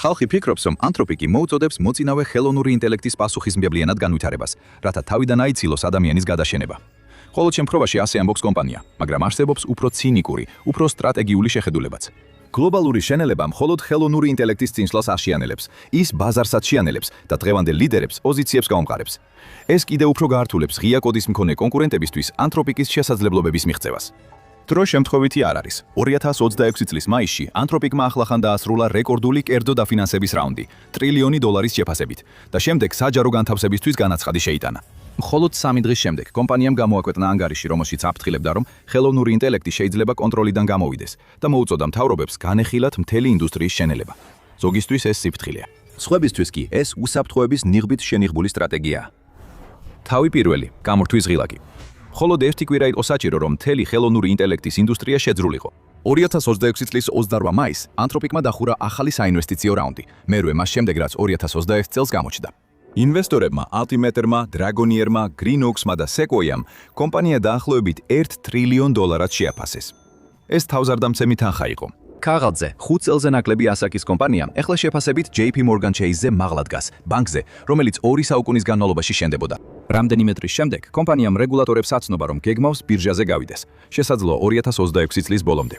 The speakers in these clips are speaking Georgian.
ხალხი ფიქრობს, რომ ანთროპიკი მოუწოდებს მოწინავე ხელოვნური ინტელექტის პასუხისმგებლიანად განვითარებას, რათა თავიდან აიცილოს ადამიანის გადაშენება. ხოლო შემთხვევაში ასე ამბობს კომპანია, მაგრამ არსებობს უფრო ცინიკური, უფრო სტრატეგიული შეხედულებაც. გლობალური შენელება მხოლოდ ხელოვნური ინტელექტის წინსვლას აშიანელებს, ის ბაზარსაც შიანელებს და დღევანდელ ლიდერებს პოზიციებს გაუმყარებს. ეს კიდევ უფრო გაართულებს ღია კოდის მქონე კონკურენტებისთვის ანთროპიკის შესაძლებლობების მიღწევას. დრო შემთხვევითი არ არის. 2026 წლის მაისში ანთროპიკმა ახლახან დაასრულა რეკორდული კერძო დაფინანსების რაუნდი, $1 ტრილიონის შეფასებით და შემდეგ საჯარო განთავსებისთვის განაცხადი შეიტანა. მხოლოდ 3 დღის შემდეგ კომპანიამ გამოაკვეთნა ანგარიში, რომელშიც აფრთხილებდა, რომ ხელოვნური ინტელექტი შეიძლება კონტროლიდან გამოვიდეს და მოუწოდა მთავრობებს განეხილათ მთელი ინდუსტრიის შენელება. ზოგისთვის ეს სიფრთხილეა. სხვებისთვის კი ეს უსაფრთხოების ნიღბით შენიღბული სტრატეგიაა. თავი პირველი, გამორთვის ღილაკი. მხოლოდ ერთი კვირა იყო საჭირო, რომ მთელი ხელოვნური ინტელექტის ინდუსტრია შეძრულიყო. 2026 წლის 28 მაისს ანთროპიკმა დახურა ახალი საინვესტიციო რაუნდი, მერვე მას შემდეგ, რაც 2021 წელს გამოჩნდა. ინვესტორებმა, Altimeterმა, Dragonierმა, Greenoxმა და Sequoiam კომპანია დაახლოებით $1 ტრილიონ შეაფასეს. ეს თავზარდამცემი თანხა იყო. ქაღალდზე 5 წელზე ნაკლები ასაკის კომპანიამ ეხლა შეფასებით JP Morgan Chase-ზე მაღლა დგას, ბანკზე, რომელიც 2 საუკუნის განმავლობაში შენდებოდა. რამდენიმე დღის შემდეგ კომპანიამ რეგულატორებს აცნობა, რომ გეგმავს ბირჟაზე გავიდეს, შესაძლოა 2026 წლის ბოლომდე.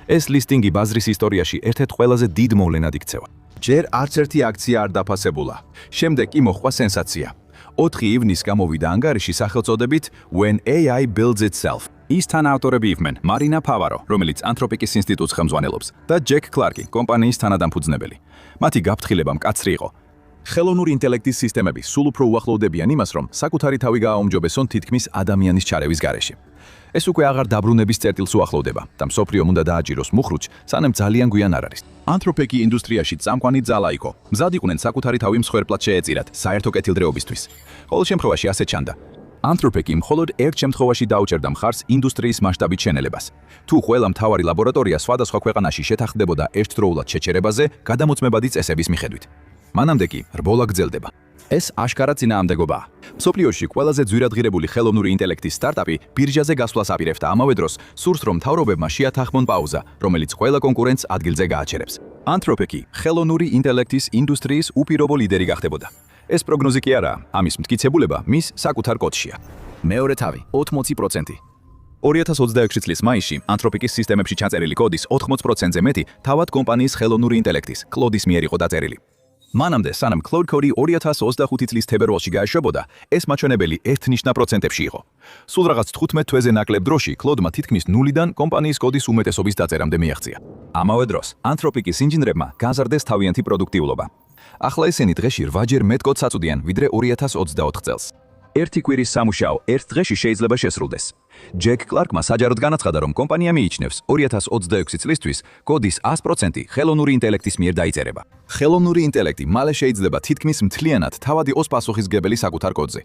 ეს ლისტინგი ბაზრის ისტორიაში ერთ-ერთ ყველაზე დიდ მოვლენად იქცევა. ჯერ არც ერთი აქცია არ დაფასებულა. შემდეგ კი მოხდა სენსაცია. 4 ივნისს გამოვიდა ანგარიში სახელწოდებით When AI Builds Itself. ის თანაავტორები იყვნენ მარინა ფავარო, რომელიც ანთროპიკის ინსტიტუტს ხელმძღვანელობს, და ჯეკ კლარკი, კომპანიის თანადამფუძნებელი. მათი გაფრთხილება მკაცრი იყო. ხელოვნური ინტელექტის სისტემები სულ უფრო უახლოვდებიან იმას, რომ საკუთარი თავი გააუმჯობესონ თითქმის ადამიანის ჩარევის გარეშე. ეს უკვე აღარ დაბრუნების წერტილს უახლოვდება და მსოფლიომ უნდა დააჭიროს მუხრუჩ, სანამ ძალიან გვიან არ არის. ანთროპიკი ინდუსტრიაში წამყვანი ძალა იყო. მზად იყვნენ საკუთარი თავი მსხვერპლად შეეწირათ საერთო კეთილდღეობისთვის. ყოველ შემთხვევაში ასე ჩანდა. ანთროპიკი მხოლოდ ერთ შემთხვევაში დაუჭერდა მხარს ინდუსტრიის მასშტაბით შენელებას. თუ ყველა მთავარი ლაბორატორია სხვადასხვა ქვეყანაში შეთანხმდებოდა ერთდროულად შეჩერებაზე, გადამოწმებადი წესების მიხედვით. მანამდე კი რბოლა გრძელდება. ეს აშკარა წინააღმდეგობაა. მსოფლიოში ყველაზე ძვირადღირებული ხელოვნური ინტელექტის სტარტაპი ბირჟაზე გასვლას აპირებდა, ამავე დროს სურს, რომ მთავრობებმა შეათანხმონ პაუზა, რომელიც ყველა კონკურენტს ადგილზე გააჩერებს. ანთროპიკი ხელოვნური ინტელექტის ინდუსტრიის უპირობო ლიდერი გახდებოდა. ეს პროგნოზი კი არაა, ამის მტკიცებულება მის საკუთარ კოდშია. მეორე თავი 80%. 2026 წლის მაისში ანთროპიკის სისტემებში ჩაწერილი კოდის 80%-ზე მეტი თავად კომპანიის ხელოვნური ინტელექტის, კლოდის მიერ იყო დაწერილი. მანამდე, სანამ Claude Code 2025 წლის თებერვალში გაეშვებოდა, ეს მაჩვენებელი ერთნიშნა პროცენტებში იყო. სულ რაღაც 15 თვეზე ნაკლებ დროში Claude-მა თითქმის ნულიდან კომპანიის კოდის უმეტესობის დაწერამდე მიაღწია. ამავე დროს, ანთროპიკის ინჟინრებმა გაზარდეს თავიანთი პროდუქტიულობა. ახლა ესენი დღეში 8-ჯერ მეტ კოდს აწვდიან, ვიდრე 2024 წელს. ერთი კვირის სამუშაო ერთ დღეში შეიძლება შესრულდეს. ჯეკ კლარკმა საჯაროდ განაცხადა, რომ კომპანია მიიჩნევს 2026 წლისთვის კოდის 100% ხელოვნური ინტელექტის მიერ დაიწერება. ხელოვნური ინტელექტი მალე შეიძლება თითქმის მთლიანად თავად იყოს პასუხისმგებელი საკუთარ კოდზე.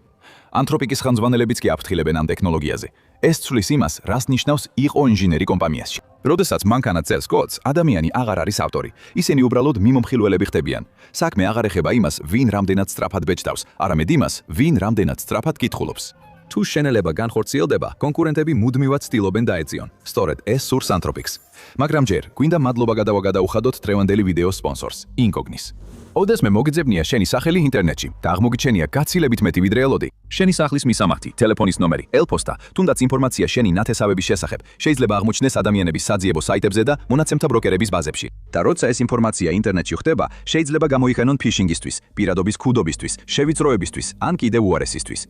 ანთროპიკის ხელმძღვანელებიც კი აფრთხილებენ ამ ტექნოლოგიაზე. ეს ცვლის იმას, რას ნიშნავს იყო ინჟინერი კომპანიაში. როდესაც მანქანა წერს კოდს, ადამიანი აღარ არის ავტორი. ისინი უბრალოდ მიმომხილველები ხდებიან. საქმე აღარ ეხება იმას, ვინ რამდენად სწრაფად ბეჭდავს, არამედ იმას, ვინ რამდენად სწრაფად კითხულობს. თუ შენელება განხორციელდება, კონკურენტები მუდმივად ცდილობენ დაეწიონ. სწორედ ეს სურს ანთროპიკს. მაგრამ ჯერ, გვინდა მადლობა გადავუხადოთ დღევანდელი ვიდეოს სპონსორს, Incognis. ოდესმე მოგიძებნია შენი სახელი ინტერნეტში და აღმოგიჩენია გაცილებით მეტი ვიდრე ელოდი. შენი სახლის მისამართი, ტელეფონის ნომერი, ელფოსტა, თუნდაც ინფორმაცია შენი ნათესავების შესახებ შეიძლება აღმოჩნდეს ადამიანების საძიებო საიტებზე და მონაცემთა ბროკერების ბაზებში. და როცა ეს ინფორმაცია ინტერნეტში ხდება, შეიძლება გამოიყენონ ფიშინგისთვის, პირადობის ქუდობისთვის, შევიწროებისთვის, ან კიდევ უარესისთვის.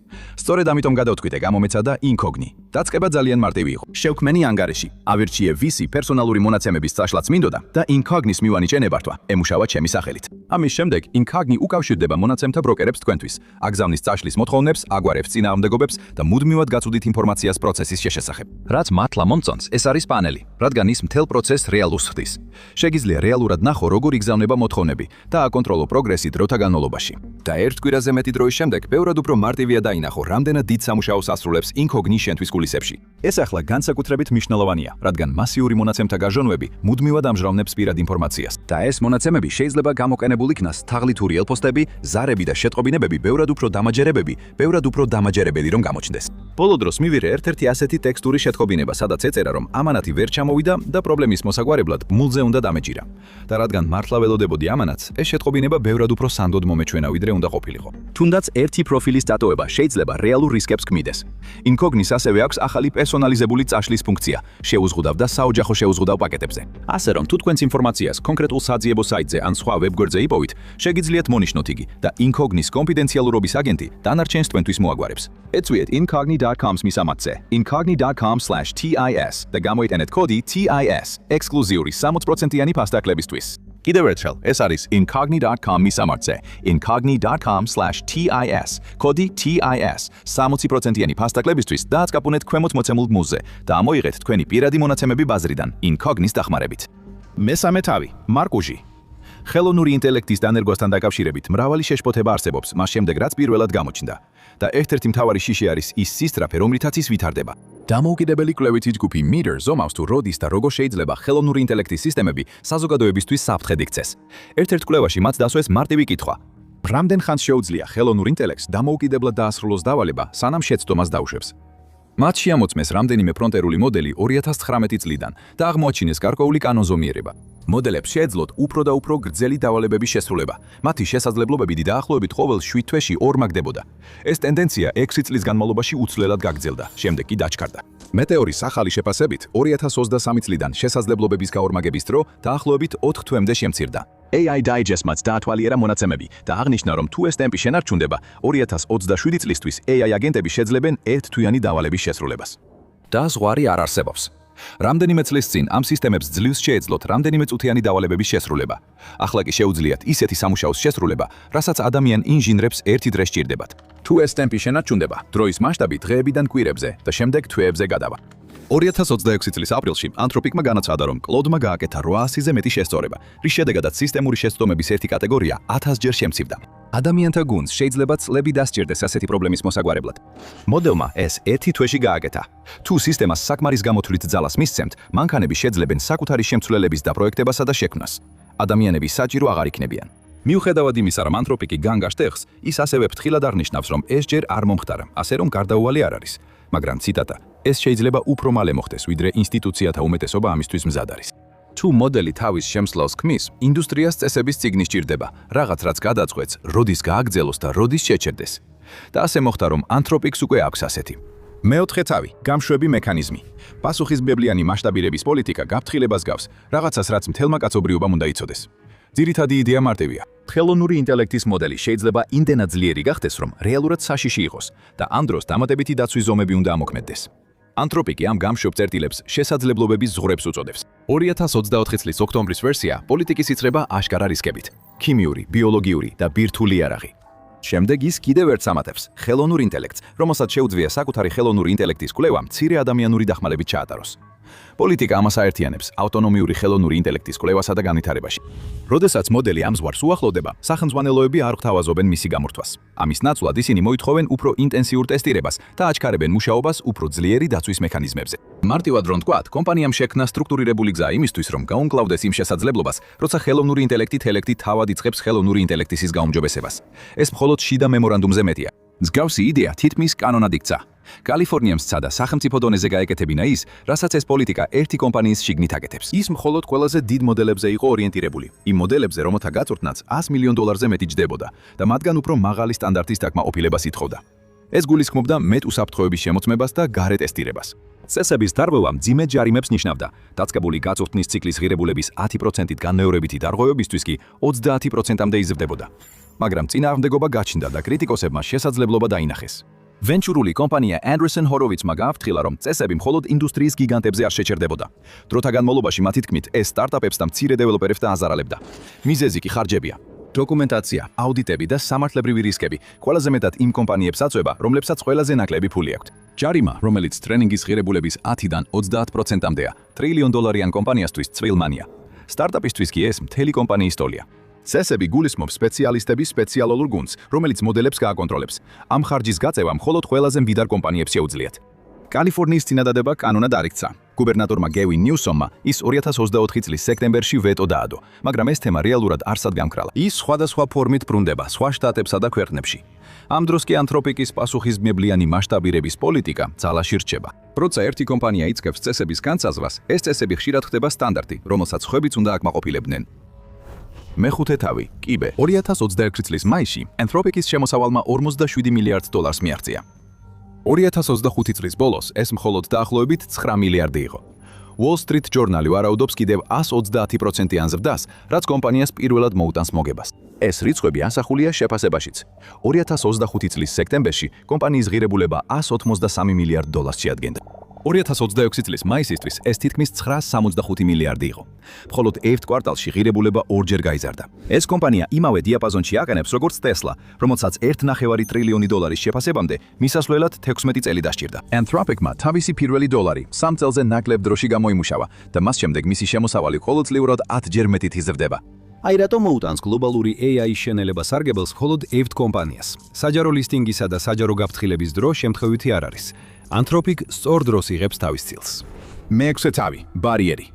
სწორედ ამიტომ გადავთქვით გამომეცადა Incogni. დაწყება ძალიან მარტივი იყო. შევქმენი ანგარიში, ავირჩიე ვისი პერსონალური მონაცემების წაშლაც მინდოდა და Incognis მივანიჭე ნებართვა, ემუშავა ჩემი სახელით. ამის შემდეგ Incogni უკავშირდება მონაცემთა ბროკერებს თქვენთვის, აგზავნის წაშლის მოთხოვნებს, აგვარებს წინააღმდეგობებს და მუდმივად გაწვდით ინფორმაციას პროცესის შესახებ. რაც მართლა მომწონს, ეს არის პანელი, რადგან ის მთელ პროცესს რეალურს ხდის. შეგიძლია რეალურად ნახო, როგორ იგზავნება მოთხოვნები და აკონტროლო პროგრესი დროთა განმავლობაში. და ერთ კვირაზე მეტი დროის შემდეგ ბევრად უფრო მარტივია დაინახო, რამდენად დიდ სამუშაოს ასრულებს Incogni შენთვის კულისებში. ეს ახლა განსაკუთრებით მნიშვნელოვანია, რადგან მასიური მონაცემთა გაჟონვები მუდმივად ამჟღავნებს პირად ინფორმაციას. და ეს მონაცემები შეიძლება გამოყენებულ აღარ იქნას თაღლითური ელფოსტები, ზარები და შეტყობინებები ბევრად უფრო დამაჯერებელი რომ გამოჩნდეს. ბოლო დროს მივიღე ერთ-ერთი ასეთი ტექსტური შეტყობინება, სადაც ეწერა, რომ ამანათი ვერ ჩამოვიდა და პრობლემის მოსაგვარებლად მულზე უნდა დამეჯირა. და რადგან მართლა ველოდებოდი ამანათს, ეს შეტყობინება ბევრად უფრო სანდოდ მომეჩვენა, ვიდრე უნდა ყოფილიყო. თუნდაც ერთი პროფილის დატოვება შეიძლება რეალურ რისკებს ქმნიდეს. Incognis ასევე აქვს ახალი პერსონალიზებული წაშლის ფუნქცია, შეუზღუდავ და საოჯახო შეუზღუდავ პაკეტებზე. ასე რომ თუ თქვენს ინფორმაციას კონკრეტულ საძიებო საიტზე ან სხვა ვებგვერდზე იპოვით, შეგიძლიათ მონიშნოთ იგი და Incognis კონფიდენციალურობის აგენტი დანარჩენს თქვენთვის მოაგვარებს. ეწვიეთ incogni.com-ს მისამართზე, incogni.com/TIS და გამოიტანეთ კოდი TIS ექსკლუზიური 60%-იანი ფასდაკლებისთვის. კიდევ ერთხელ, ეს არის incogni.com მისამართზე, incogni.com/TIS, კოდი TIS 60%-იანი ფასდაკლებისთვის დააწყაპუნეთ ქვემოთ მოცემულ გმულზე და ამოიღეთ თქვენი პირადი მონაცემები ბაზრიდან Incognis დახმარებით. მესამე თავი, მარკუჟი. ხელოვნური ინტელექტის დანერგვასთან დაკავშირებით მრავალი შეშფოთება არსებობს, მას შემდეგ რაც პირველად გამოჩნდა. და ერთ-ერთი მთავარი შიში არის ის სისწრაფე, რომლითაც ის ვითარდება. დამოუკიდებელი კვლევითი ჯგუფი Meter ზომავს თუ როდის და როგორ შეიძლება ხელოვნური ინტელექტის სისტემები საზოგადოებისთვის საფრთხედ იქცეს. ერთ-ერთ კვლევაში მათ დასვეს მარტივი კითხვა: რამდენ ხანს შეუძლია ხელოვნურ ინტელექტს დამოუკიდებლად დაასრულოს დავალება, სანამ შეცდომას დაუშვებს? მათ შეამოწმეს რამდენიმე ფრონტერული მოდელი 2019 წლიდან და აღმოაჩინეს გარკვეული კანონზომიერება. მოდელებს შეეძლოთ უფრო და უფრო გრძელი დავალებების შესრულება. მათი შესაძლებლობები დაახლოებით ყოველ 7 თვეში ორმაგდებოდა. ეს ტენდენცია 6 წლის განმავლობაში უცვლელად გაგრძელდა, შემდეგ კი დაჩქარდა. მეტეორის ახალი შეფასებით 2023 წლიდან შესაძლებლობების გაორმაგების დრო დაახლოებით 4 თვემდე შემცირდა. AI Digest-მაც დაათვალიერა მონაცემები და აღნიშნა, რომ თუ ეს ტემპი შენარჩუნდება, 2027 წლისთვის AI აგენტები შეძლებენ 1 თვიანი დავალების შესრულებას. და ზღვარი არ არსებობს. რამდენიმე წლის წინ ამ სისტემებს ძლივს შეეძლოთ რამდენიმე წუთიანი დავალებების შესრულება. ახლა კი შეუძლიათ ისეთი სამუშაოს შესრულება, რასაც ადამიან ინჟინრებს ერთი დღე სჭირდებათ. თუ ეს ტემპი შენარჩუნდება, დროის მასშტაბი დღეებიდან კვირებზე და შემდეგ თვეებზე გადავა. 2026 წლის აპრილში ანთროპიკმა განაცხადა, რომ კლოდმა გააკეთა 800-ზე მეტი შესწორება, რის შედეგადაც სისტემური შესწრომების ერთი კატეგორია 1000-ჯერ შემცირდა. ადამიანთა გუნდს შეიძლება წლები დასჭირდეს ასეთი პრობლემის მოსაგვარებლად. მოდელმა ეს 1 თვეში გააკეთა. თუ სისტემას საკმარის გამოთვლით ძალას მისცემთ, მანქანები შეძლებენ საკუთარი შემცვლელების დაპროექტებასა და შექმნას. ადამიანები საჭირო აღარ იქნებიან. მიუხედავად იმისა, რომ ანთროპიკი განგაშ ტეხს, ის ასევე ფრთხილად აღნიშნავს, რომ ეს ჯერ არ მომხდარა, ასე რომ გარდაუვალი არ არის. მაგრამ ციტატა, ეს შეიძლება უფრო მალე მოხდეს, ვიდრე ინსტიტუციათა უმეტესობა ამისთვის მზად არის. თუ მოდელი თავის შემცვლელს ქმნის, ინდუსტრიას წესების წიგნი სჭირდება, რაღაც რაც გადაწყვეტს, როდის გააგრძელოს და როდის შეჩერდეს. და ასე მოხდა, რომ ანთროპიკს უკვე აქვს ასეთი. მეოთხე თავი, გამშვები მექანიზმი. პასუხისმგებლიანი მასშტაბირების პოლიტიკა გაფრთხილებას გავს, რაღაცას რაც მთელმა კაცობრიობამ უნდა იცოდეს. ძირითადი იდეა მარტივია. ხელოვნური ინტელექტის მოდელი შეიძლება იმდენად ძლიერი გახდეს, რომ რეალურად საშიში იყოს და ამ დროს დამატებითი დაცვის ზომები უნდა ამოქმედდეს. ანთროპიკი ამ გამშვებ წერტილებს შესაძლებლობების ზღვრებს უწოდებს. 2024 წლის ოქტომბრის ვერსია პოლიტიკის იცრება აშკარა რისკებით. ქიმიური, ბიოლოგიური და ბირთვული იარაღი. შემდეგ ის კიდევ ერთს ამატებს ხელოვნურ ინტელექტს, რომელსაც შეუძლია საკუთარი ხელოვნური ინტელექტის კვლევა მცირე ადამიანური დახმარებით ჩაატაროს. პოლიტიკა ამას აერთიანებს ავტონომიური ხელოვნური ინტელექტის კვლევასა და განვითარებაში. როდესაც მოდელი ამ ზღვარს უახლოვდება, სახელმძღვანელოები არ გთავაზობენ მისი გამორთვას. ამის ნაცვლად ისინი მოითხოვენ უფრო ინტენსიურ ტესტირებას და აჩქარებენ მუშაობას უფრო ძლიერი დაცვის მექანიზმებზე. მარტივად რომ თქვათ, კომპანიამ შექმნა სტრუქტურირებული გზა იმისთვის, რომ გაუმკლავდეს იმ შესაძლებლობას, როცა ხელოვნური ინტელექტი თელექტი თავად იწყებს ხელოვნური ინტელექტის გაუმჯობესებას. ეს მხოლოდ შიდა მემორანდუმზე მეტია. მსგავსი იდეა თითქმის კანონად იქცა. კალიფორნიამ სცადა სახელმწიფო დონეზე გაეკეთებინა ის, რასაც ეს პოლიტიკა ერთი კომპანიის შიგნით აკეთებს. ის მხოლოდ ყველაზე დიდ მოდელებზე იყო ორიენტირებული. იმ მოდელებზე, რომელთა გაწვრთნაც $100 მილიონზე მეტი ჯდებოდა და მათგან უფრო მაღალი სტანდარტის დაკმაყოფილებას ითხოვდა. ეს გულისხმობდა მეტ უსაფრთხოების შემოწმებას და გარე ტესტირებას. წესების დარღვევა მძიმე ჯარიმებს ნიშნავდა. დაწყებული გაწვრთნის ციკლის ღირებულების 10%-ით განმეორებითი დარღვევებისთვის კი 30%-მდე იზრდებოდა. მაგრამ წინააღმდეგობა გაჩნდა და კრიტიკოსებმა შესაძლებლობა დაინახეს. ვენჩურული კომპანია Andreessen Horowitz-მა გააფრთხილა, რომ წესები მხოლოდ ინდუსტრიის გიგანტებზე არ შეჩერდებოდა. დროთა განმავლობაში მათი თქმით, ეს სტარტაპებს და მცირე დეველოპერებს დააზარალებდა. მიზეზი კი ხარჯებია. დოკუმენტაცია, აუდიტები და სამართლებრივი რისკები ყველაზე მეტად იმ კომპანიებს აწვება, რომლებსაც ყველაზე ნაკლები ფული აქვთ. ჯარიმა, რომელიც ტრენინგის ღირებულების 10-დან 30%-მდეა, $1 კომპანიასთვის წვილმანია. სტარტაპისთვის კი ეს მთელი კომპანიის ტოლია. წესები გულისხმობს სპეციალისტების სპეციალურ გუნდს, რომელიც მოდელებს გააკონტროლებს. ამ ხარჯის გაწევა მხოლოდ ყველაზე მდიდარ კომპანიებს შეუძლიათ. კალიფორნიის წინადადება კანონად არ იქცა. გუბერნატორმა გევინ ნიუსომმა ის 2024 წლის სექტემბერში ვეტო დაადო, მაგრამ ეს თემა რეალურად არსად გამქრალა. ის სხვადასხვა ფორმით ბრუნდება სხვა შტატებსა და ქვეყნებში. ამ დროს კი ანთროპიკის პასუხისმგებლიანი მასშტაბირების პოლიტიკა ძალაში რჩება. როცა ერთი კომპანია იწყებს წესების განსაზღვრას, ეს წესები ხშირად ხდება სტანდარტი, რომელსაც ხვებიც უნდა აკმაყოფილებდნენ. მეხუთე თავი, კიბე. 2021 წლის მაისში ანთროპიკის შემოსავალმა $47 მილიარდ მიაღწია. 2025 წლის ბოლოს ეს მხოლოდ დაახლოებით 9 მილიარდი იყო. Wall Street Journal ვარაუდობს კიდევ 130%-იან ზრდას, რაც კომპანიას პირველად მოუტანს მოგებას. ეს რიცხვები ასახულია შეფასებაშიც. 2025 წლის სექტემბერში კომპანიის ღირებულება $183 მილიარდ შეადგენდა. 2026 წლის მაისისთვის ეს თითქმის 965 მილიარდი იყო. მხოლოდ ერთ კვარტალში ღირებულება ორჯერ გაიზარდა. ეს კომპანია იმავე დიაპაზონში აყენებს როგორც Tesla, რომელსაც $1.5 ტრილიონი შეფასებამდე მისასვლელად 16 წელი დასჭირდა. Anthropicმა თავისი პირველი $1 3 წელზე ნაკლებ დროში გამოიმუშავა და მას შემდეგ მისი შემოსავალი ყოველწლიურად 10-ჯერ მეტით იზრდება. აი რატომ მოუტანს გლობალური AI შენელება სარგებელს მხოლოდ ერთ კომპანიას. საჯარო ლისტინგისა და საჯარო გაფრთხილების დრო შემთხვევითი არ არის. Anthropic სწორ დროს იღებს თავის წილს. მეექვსე თავი, ბარიერი.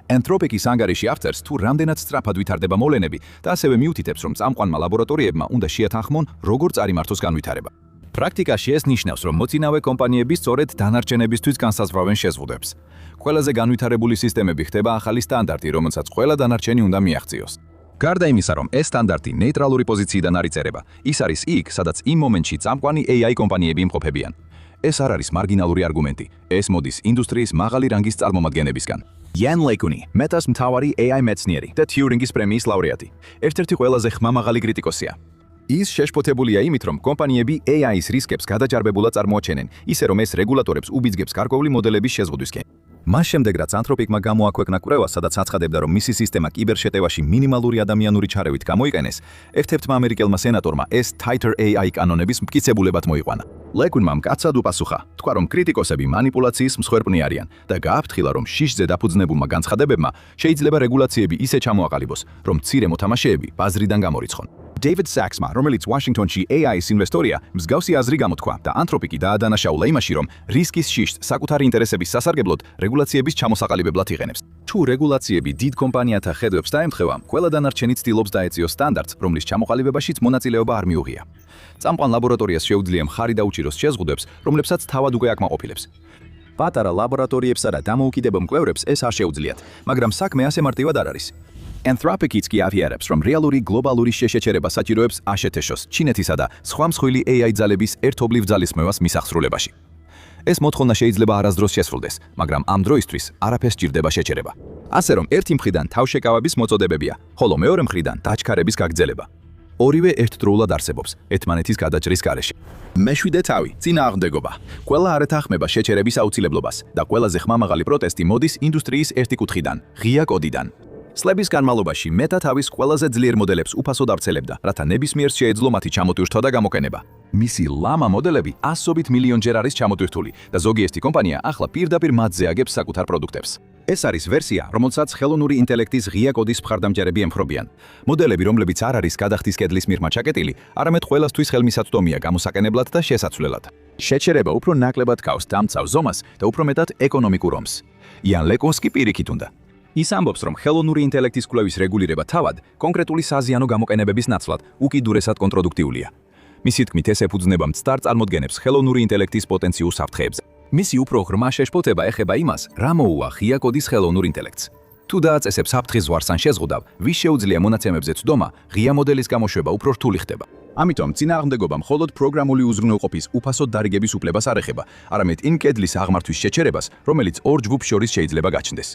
Anthropicის ანგარიში აღწერს თუ რამდენად სწრაფად ვითარდება მოვლენები და ასევე მიუთითებს, რომ წამყვანმა ლაბორატორიებმა უნდა შეათანხმონ, როგორ წარიმართოს განვითარება. პრაქტიკაში ეს ნიშნავს, რომ მოწინავე კომპანიები სწორედ დანარჩენებისთვის განსაზღვრავენ შეზღუდვებს. ყველაზე განვითარებული სისტემები ხდება ახალი სტანდარტი, რომელსაც ყველა დანარჩენი უნდა მიაღწიოს. გარდა იმისა, რომ ეს სტანდარტი ნეიტრალური პოზიციიდან არ იწერება, ის არის იქ, სადაც იმ მომენტში წამყვანი AI კომპანიები იმყოფებიან. ეს არ არის მარგინალური არგუმენტი, ეს მოდის ინდუსტრიის მაღალი რანგის წარმომადგენლებისგან. Jan LeCun, მეტას მთავარი AI მეცნიერი და Turingის პრემიის ლაურეატი, ერთ-ერთი ყველაზე ხმამაღალი კრიტიკოსია. ის შეშფოთებულია იმით, რომ კომპანიები AI-ის რისკებს გადაჯარბებულად წარმოაჩენენ, ისე რომ ეს რეგულატორებს უბიძგებს გარკვეული მოდელების შეზღუდვისკენ. მას შემდეგ, რაც Anthropicმა გამოაქვეყნა კვლევა, სადაც აცხადებდა, რომ მისი სისტემა კიბერშეტევაში მინიმალური ადამიანური ჩარევით გამოიყენეს, ერთ-ერთმა ამერიკელმა სენატორმა ეს Tighter AI კანონების მტკიცებულებად მოიყვანა. LeCunმა მკაცად უპასუხა, თქვა, რომ კრიტიკოსები манипуляციის მსხვერპლი არიან და გააფრთხილა, რომ შიშზე დაფუძნებულმა განცხადებებმა შეიძლება რეგულაციები ისე ჩამოაყალიბოს, რომ მცირე მოთამაშეები ბაზრიდან გამორიცხონ. David Sachsმა, რომელიც ვაშინგტონში AI-ის ინვესტორია, მსგავსი აზრი გამოთქვა და Anthropic დაადანაშაულა იმაში, რომ რისკის შიშს საკუთარი ინტერესების სასარგებლოდ რეგულაციების ჩამოსაყალიბებლად იყენებს. თუ რეგულაციები დიდ კომპანიათა ხედვებს დაემთხევა, ყველა დანარჩენი ცდილობს დაეციოს სტანდარტს, რომლის ჩამოყალიბებაშიც მონაწილეობა არ მიუღია. წამყვან ლაბორატორიას შეუძლია მხარი დაუჭიროს შეზღუდვებს, რომლებსაც თავად უკვე აკმაყოფილებს. პატარა ლაბორატორიებსა და დამოუკიდებელ მკვლევრებს ეს არ შეუძლიათ, მაგრამ საქმე ასე მარტივად არ არის. Anthropicიც კი აღიარებს, რომ რეალური გლობალური შეშეჩერება საჭიროებს აშეთეშოს, ჩინეთისა და სხვა მსხვილი AI ძალების ერთობლივ ძალისხმევას მისახსრულებაში. ეს მოთხოვნა შეიძლება არასდროს შესრულდეს, მაგრამ ამ დროისთვის არაფერს სჭირდება შეჩერება. ასე რომ ერთი მხრიდან თავშეკავების მოწოდებებია, ხოლო მეორე მხრიდან დაჩქარების გაგრძელება. ორივე ერთდროულად არსებობს ერთმანეთის გადაჭრის გარეშე. მეშვიდე თავი, წინააღმდეგობა. ყველა არ ეთანხმება შეჩერების აუცილებლობას და ყველაზე ხმამაღალი პროტესტი მოდის ინდუსტრიის ერთი კუთხიდან, ღია კოდიდან. სლების განმავლობაში მეტა თავის ყველაზე ძლიერ მოდელებს უფასოდ ავრცელებდა, რათა ნებისმიერს შეეძლო მათი ჩამოტვირთვა და გამოყენება. მისი ლამა მოდელები ასობით მილიონჯერ არის ჩამოტვირთული და ზოგი ერთი კომპანია ახლა პირდაპირ მათზე აგებს საკუთარ პროდუქტებს. ეს არის ვერსია, რომელსაც ხელოვნური ინტელექტის ღია კოდის მხარდამჭერები ემხრობიან. მოდელები, რომლებიც არ არის გადახდის კედლის მიღმა ჩაკეტილი, არამედ ყველასთვის ხელმისაწვდომია გამოსაკენებლად და შესაძლებლად. შეჩერება უფრო ნაკლებად გავს დამცავ ზომას და უფრო მეტად ეკონომიკურ ომს. Jan LeCun კი პირიქით უნდა. ის ამბობს, რომ ხელოვნური ინტელექტის კვლევის რეგულირება თავად კონკრეტული საზიანო გამოყენებების ნაცვლად უკიდურესად კონტროდუქტიულია. მისი თქმით, ეს ეფუძნება მცდარ წარმოდგენებს ხელოვნური ინტელექტის პოტენციურ საფრთხეებზე. მისი უფრო ღრმა შეშფოთება ეხება იმას, რა მოუვა ღია კოდის ხელოვნურ ინტელექტს. თუ დააწესებს საფრთხის ზღვარს ან შეზღუდავ, ვის შეუძლია მონაცემებზე ცდომა, ღია მოდელის გამოშვება უფრო რთული ხდება. ამიტომ წინააღმდეგობა მხოლოდ პროგრამული უზრუნველყოფის უფასოდ დარიგების უფლებას არ ეხება, არამედ იმ კედლის აღმართვის შეჩერებას, რომელიც ორ ჯგუფს შორის შეიძლება გაჩნდეს.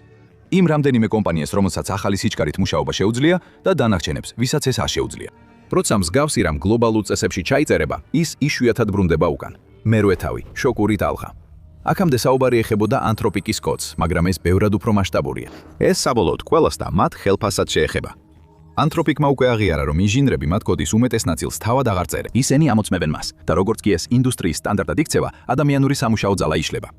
იმ რამდენიმე კომპანიას, რომელსაც ახალი სიჩქარით მუშაობა შეუძლია და დანარჩენებს, ვისაც ეს არ შეუძლია. როცა მსგავსი რამ გლობალურ წესებში ჩაიწერება, ის იშვიათად ბრუნდება უკან. მერვე თავი, შოკური ტალღა. აქამდე საუბარი ეხებოდა Anthropic's კოდს, მაგრამ ეს ბევრად უფრო მასშტაბურია. ეს საბოლოოდ ყველას და მათ ხელფასად შეეხება. Anthropicმა უკვე აღიარა, რომ ინჟინრები მათ კოდის უმეტეს ნაწილს თავად აღარ წერენ. ისინი ამოწმებენ მას და როგორც კი ეს ინდუსტრიის სტანდარტად იქცევა, ადამიანური სამუშაო ძალა იშლება.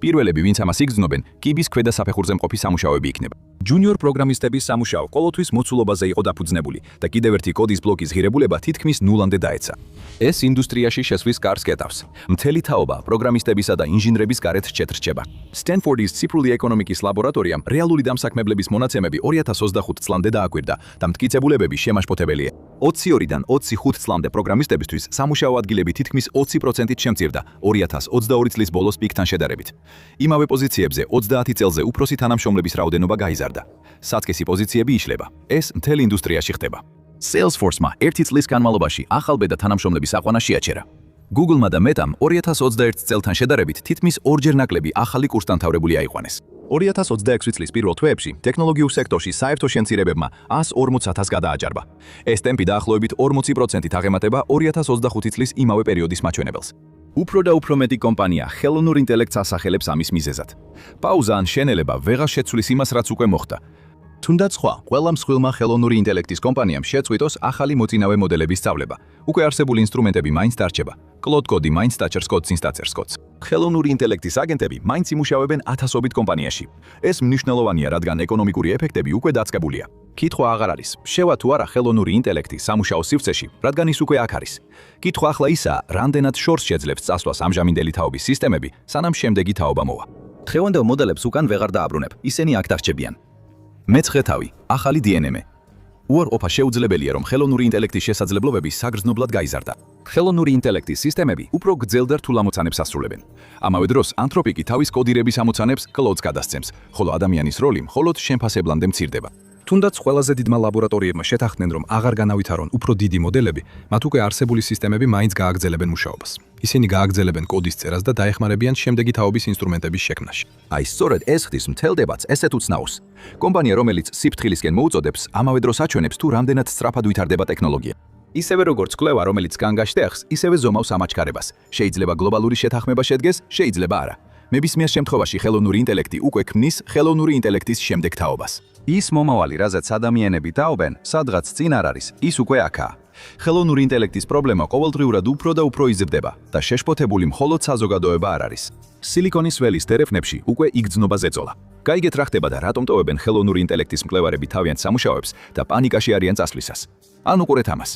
პირველები, ვინც ამას იგრძნობენ, კიბის ქვედა საფეხურზე მყოფი სამუშაოები იქნება. ჯუნიორ პროგრამისტების სამუშაო ყოველთვის მოცულობაზე იყო დაფუძნებული და კიდევ ერთი კოდის ბლოკის ღირებულება თითქმის ნულამდე დაეცა. ეს ინდუსტრიაში შესვლის კარს კეტავს. მთელი თაობა პროგრამისტებისა და ინჟინრების გარეთ შეტრჩება. სტენფორდის ციფრული ეკონომიკის ლაბორატორიამ რეალური დამსაქმებლების მონაცემები 2025 წლამდე დააკვირდა და მტკიცებულებები შემაშფოთებელია. 22-დან 25 წლამდე პროგრამისტებისთვის სამუშაო ადგილები თითქმის 20%-ით შემცირდა 2022 წლის ბოლოს პიკთან შედარებით. იმავე პოზიციებზე 30 წელზე უფროსი თანამშრომლების რაოდენობა გაიზარდა. საწყისი პოზიციები იშლება. ეს მთელ ინდუსტრიაში ხდება. Salesforce-მა 1 წლის განმავლობაში ახალბედა თანამშრომლების აყვანა შეაჩერა. Google-მა და Meta-მ 2021 წელთან შედარებით თითქმის ორჯერ ნაკლები ახალი კურსდამთავრებული აიყვანეს. 2026 წლის პირველ თვეებში ტექნოლოგიურ სექტორში საერთო შემცირებებმა 140,000-ს გადააჭარბა. ეს ტემპი დაახლოებით 40%-ით აღემატება 2025 წლის იმავე პერიოდის მაჩვენებელს. უფრო და უფრო მეტი კომპანია ხელოვნურ ინტელექტს ასახელებს ამის მიზეზად. პაუზა ან შენელება ვეღარ შეცვლის იმას, რაც უკვე მოხდა. თუნდაც სხვა, ყველა მსხვილმა ხელოვნური ინტელექტის კომპანიამ შეწყვიტოს ახალი მოწინავე მოდელების სწავლება. უკვე არსებული ინსტრუმენტები მაინც დარჩება. კლოდ კოდი მაინც დაჭერს კოდს ის დაწერს კოდს. ხელოვნური ინტელექტის აგენტები მაინც იმუშავებენ ათასობით კომპანიაში. ეს მნიშვნელოვანია, რადგან ეკონომიკური ეფექტები უკვე დაწყებულია. კითხვა აღარ არის, შევა თუ არა ხელოვნური ინტელექტი სამუშაო სივრცეში, რადგან ის უკვე აქ არის. კითხვა ახლა ისაა, რამდენად შორს შეძლებს წასვლას ამჟამინდელი თაობის სისტემები, სანამ შემდეგი თაობა მოვა. დღევანდელ მოდელებს უკან ვეღარ დააბრუნებ, ისინი აქ დარჩებიან. მეცხრე თავი, ახალი DNM. უარყოფა შეუძლებელია, რომ ხელოვნური ინტელექტის შესაძლებლობები საგრძნობლად გაიზარდა. ხელოვნური ინტელექტის სისტემები უფრო გრძელ და რთულ ამოცანებს ასრულებენ. ამავე დროს, ანთროპიკი თავის კოდირების ამოცანებს კლოდს გადასცემს, ხოლო ადამიანის როლი მხოლოდ შემფასებლამდე მცირდება. თუნდაც ყველაზე დიდმა ლაბორატორიებმა შეთანხმდნენ, რომ აღარ განავითარონ უფრო დიდი მოდელები, მათ უკვე არსებული სისტემები მაინც გააგრძელებენ მუშაობას. ისინი გააგრძელებენ კოდის წერას და დაეხმარებიან შემდეგი თაობის ინსტრუმენტების შექმნაში. აი, სწორედ ეს ხდის მთელ დებატს ესეთ უცნაურს. კომპანია, რომელიც სიფრთხილისკენ მოუწოდებს, ამავე დროს აჩვენებს თუ რამდენად სწრაფად ვითარდება ტექნოლოგია. ისევე როგორც კვლევა, რომელიც განგაშტეხს, ისევე ზომავს ამაჩქარებას. შეიძლება გლობალური შეთანხმება შედგეს, შეიძლება არა. მებისმიერ შემთხვევაში ხელოვნური ინტელექტი უკვე ქმნის ხელოვნური ინტელექტის შემდეგ თაობას. ის მომავალი, რაზეც ადამიანები დაობენ, სადღაც წინ არ არის, ის უკვე აქაა. ხელოვნური ინტელექტის პრობლემა ყოველდღიურად უფრო და უფრო იზრდება და შეშფოთებული მხოლოდ საზოგადოება არ არის. სილიკონის ველის დერეფნებში უკვე იგრძნობა ზეწოლა. გაიგეთ რა ხდება და რატომ ტოვებენ ხელოვნური ინტელექტის მკვლევარები თავიანთ სამუშაოებს და პანიკაში არიან წასვლისას. ან უყურეთ ამას.